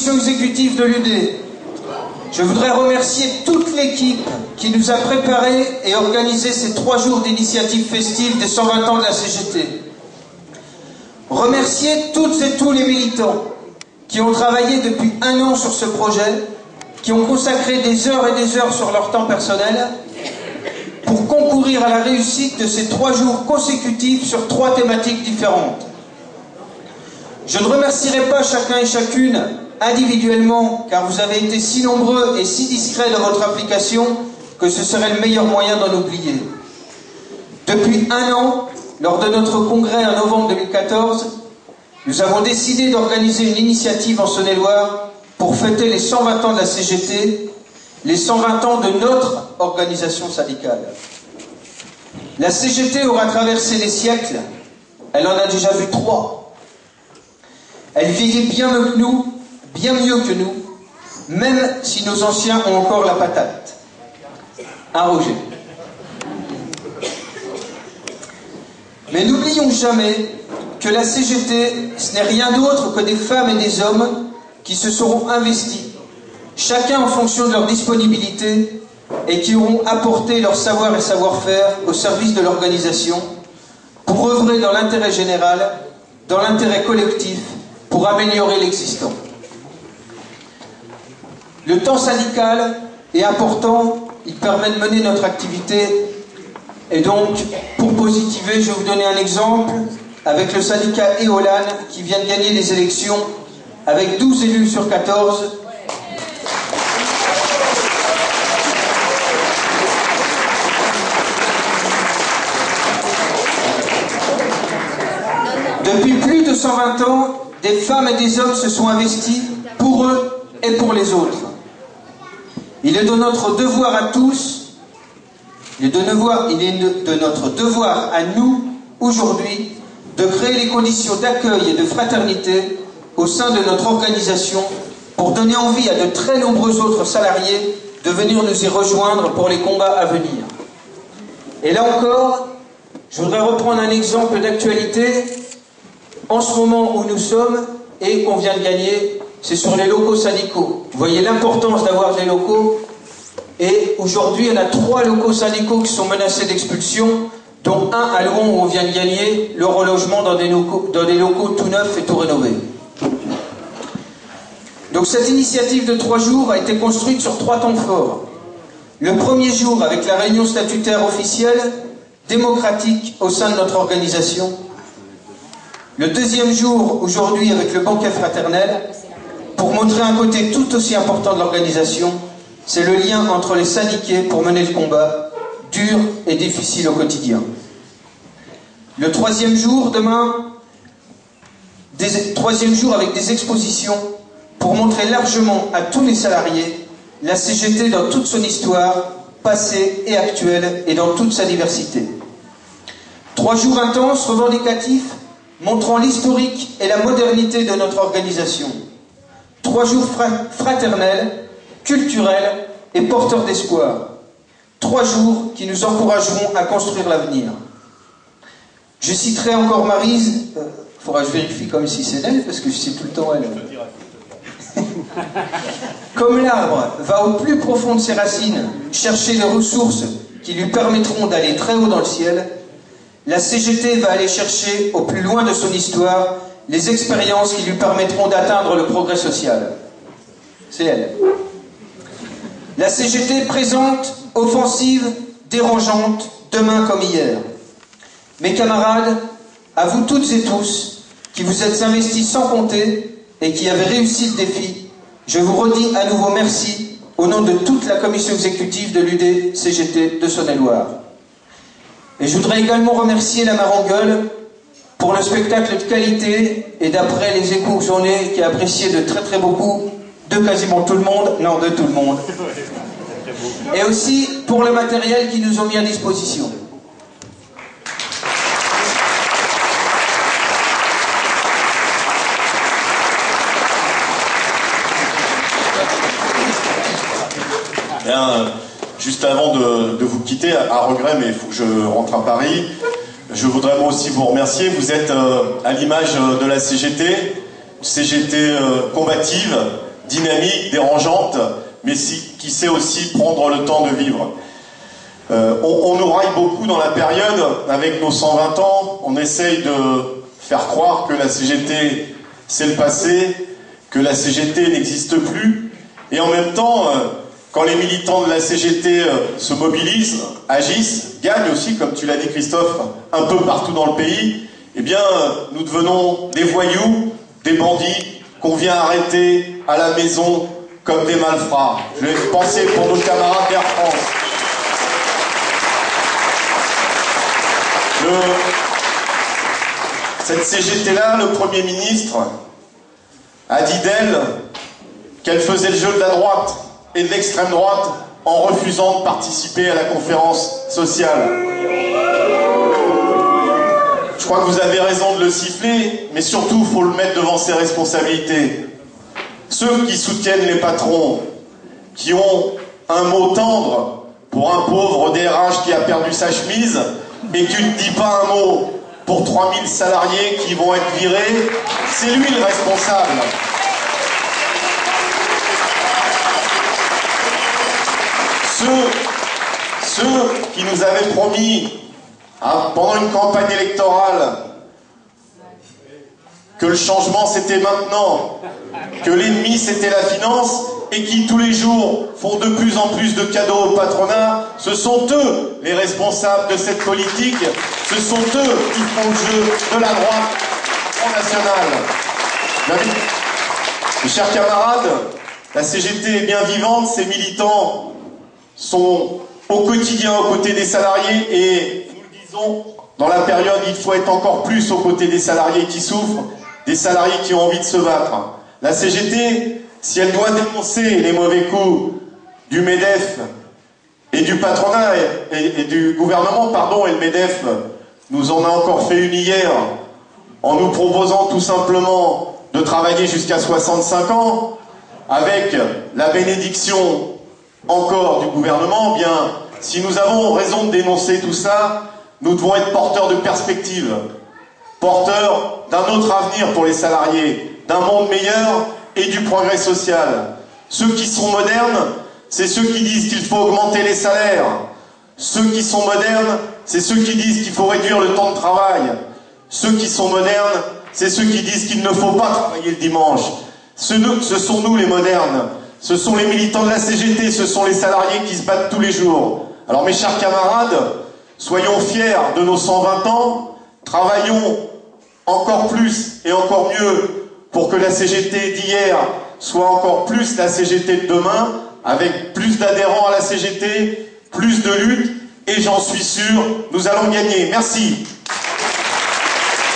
commission exécutive de l'UD. Je voudrais remercier toute l'équipe qui nous a préparé et organisé ces 3 jours d'initiative festive des 120 ans de la CGT. Remercier toutes et tous les militants qui ont travaillé depuis 1 an sur ce projet, qui ont consacré des heures et des heures sur leur temps personnel pour concourir à la réussite de ces 3 jours consécutifs sur 3 thématiques différentes. Je ne remercierai pas chacun et chacune individuellement, car vous avez été si nombreux et si discrets dans votre application que ce serait le meilleur moyen d'en oublier. Depuis 1 an, lors de notre congrès en novembre 2014, nous avons décidé d'organiser une initiative en Saône-et-Loire pour fêter les 120 ans de la CGT, les 120 ans de notre organisation syndicale. La CGT aura traversé les siècles, elle en a déjà vu 3. Elle vieillit bien mieux que nous, même si nos anciens ont encore la patate. Un Roger. Mais n'oublions jamais que la CGT, ce n'est rien d'autre que des femmes et des hommes qui se seront investis, chacun en fonction de leur disponibilité, et qui auront apporté leur savoir et savoir-faire au service de l'organisation pour œuvrer dans l'intérêt général, dans l'intérêt collectif, pour améliorer l'existant. Le temps syndical est important, il permet de mener notre activité, et donc, pour positiver, je vais vous donner un exemple avec le syndicat Éolane qui vient de gagner les élections avec 12 élus sur 14. Depuis plus de 120 ans, des femmes et des hommes se sont investis pour eux et pour les autres. Il est de notre devoir à tous, il est de notre devoir à nous, aujourd'hui, de créer les conditions d'accueil et de fraternité au sein de notre organisation pour donner envie à de très nombreux autres salariés de venir nous y rejoindre pour les combats à venir. Et là encore, je voudrais reprendre un exemple d'actualité. En ce moment où nous sommes et qu'on vient de gagner, c'est sur les locaux syndicaux. Vous voyez l'importance d'avoir des locaux. Et aujourd'hui, il y en a 3 locaux syndicaux qui sont menacés d'expulsion, dont un à Louhans où on vient de gagner le relogement dans des locaux tout neufs et tout rénovés. Donc cette initiative de 3 jours a été construite sur 3 temps forts. Le premier jour avec la réunion statutaire officielle, démocratique au sein de notre organisation. Le deuxième jour, aujourd'hui, avec le banquet fraternel, pour montrer un côté tout aussi important de l'organisation, c'est le lien entre les syndiqués pour mener le combat, dur et difficile au quotidien. Le troisième jour, demain, troisième jour avec des expositions pour montrer largement à tous les salariés la CGT dans toute son histoire, passée et actuelle, et dans toute sa diversité. 3 jours intenses, revendicatifs, montrant l'historique et la modernité de notre organisation. 3 jours fraternels, culturels et porteurs d'espoir. 3 jours qui nous encourageront à construire l'avenir. Je citerai encore Maryse, faudra que je vérifie comme si c'est elle, parce que je sais tout le temps elle. Comme l'arbre va au plus profond de ses racines chercher les ressources qui lui permettront d'aller très haut dans le ciel, la CGT va aller chercher au plus loin de son histoire les expériences qui lui permettront d'atteindre le progrès social. C'est elle. La CGT présente, offensive, dérangeante, demain comme hier. Mes camarades, à vous toutes et tous, qui vous êtes investis sans compter et qui avez réussi le défi, je vous redis à nouveau merci au nom de toute la commission exécutive de l'UD CGT de Saône-et-Loire. Et je voudrais également remercier la Marangueule pour le spectacle de qualité et d'après les échos que j'en ai, qui est apprécié de très beaucoup, de quasiment tout le monde, non de tout le monde. Et aussi pour le matériel qu'ils nous ont mis à disposition. Bien, juste avant de vous quitter, à regret, mais il faut que je rentre à Paris, je voudrais moi aussi vous remercier. Vous êtes à l'image de la CGT, CGT combative, dynamique, dérangeante, mais qui sait aussi prendre le temps de vivre. On nous raille beaucoup dans la période, avec nos 120 ans, on essaye de faire croire que la CGT c'est le passé, que la CGT n'existe plus, et en même temps, quand les militants de la CGT se mobilisent, agissent, gagnent aussi, comme tu l'as dit Christophe, un peu partout dans le pays, eh bien, nous devenons des voyous, des bandits, qu'on vient arrêter à la maison comme des malfrats. Je vais penser pour nos camarades d'Air France. Cette CGT-là, le Premier ministre a dit d'elle qu'elle faisait le jeu de la droite et de l'extrême droite en refusant de participer à la conférence sociale. Je crois que vous avez raison de le siffler, mais surtout, il faut le mettre devant ses responsabilités. Ceux qui soutiennent les patrons, qui ont un mot tendre pour un pauvre DRH qui a perdu sa chemise, et qui ne dit pas un mot pour 3000 salariés qui vont être virés, c'est lui le responsable. Ceux qui nous avaient promis, pendant une campagne électorale, que le changement c'était maintenant, que l'ennemi c'était la finance, et qui tous les jours font de plus en plus de cadeaux au patronat, ce sont eux les responsables de cette politique, ce sont eux qui font le jeu de la droite Front National. Mes chers camarades, la CGT est bien vivante, ses militants sont au quotidien aux côtés des salariés, et nous le disons, dans la période, il faut être encore plus aux côtés des salariés qui souffrent, des salariés qui ont envie de se battre. La CGT, si elle doit dénoncer les mauvais coups du MEDEF et du patronat et du gouvernement, pardon, et le MEDEF nous en a encore fait une hier en nous proposant tout simplement de travailler jusqu'à 65 ans avec la bénédiction encore du gouvernement, eh bien, si nous avons raison de dénoncer tout ça, nous devons être porteurs de perspectives, porteurs d'un autre avenir pour les salariés, d'un monde meilleur et du progrès social. Ceux qui sont modernes, c'est ceux qui disent qu'il faut augmenter les salaires. Ceux qui sont modernes, c'est ceux qui disent qu'il faut réduire le temps de travail. Ceux qui sont modernes, c'est ceux qui disent qu'il ne faut pas travailler le dimanche. Ce sont nous les modernes. Ce sont les militants de la CGT, ce sont les salariés qui se battent tous les jours. Alors mes chers camarades, soyons fiers de nos 120 ans, travaillons encore plus et encore mieux pour que la CGT d'hier soit encore plus la CGT de demain, avec plus d'adhérents à la CGT, plus de lutte, et j'en suis sûr, nous allons gagner. Merci.